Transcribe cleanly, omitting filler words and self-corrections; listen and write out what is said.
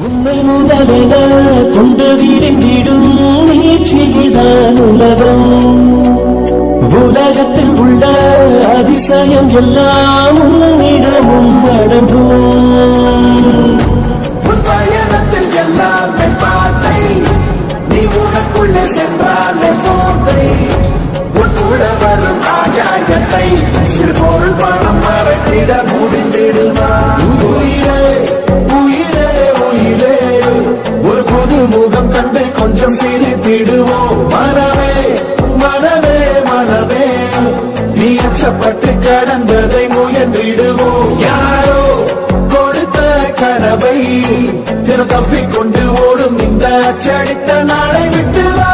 உன்னை முதலென கொண்டு விரிந்திடும் நீட்சிதான் உலகம். உலகத்தில் உள்ள அதிசயம் எல்லாம் உன்னிடமும் அடங்கும். பயணத்தில் எல்லாம் பாத்தை நீ உனக்குள்ளே சென்றாலே போதை உன் கூட வரும் ஆகாயத்தை சிறு பொருள் பணம் மறைத்திட முடிந்திடுமா. உயிரே உயிரே உயிரே ஒரு புது முகம் கண்டு கொஞ்சம் சிரித்திடுவோம். மனமே மனமே மனமே நீ அச்சப்பட்டு கடந்ததை முயன்றிடுவோம். யாரோ கொடுத்த கனவை தினம் தப்பிக்கொண்டு ஓடும் இந்த அச்சடித்த நாளை விட்டு வா.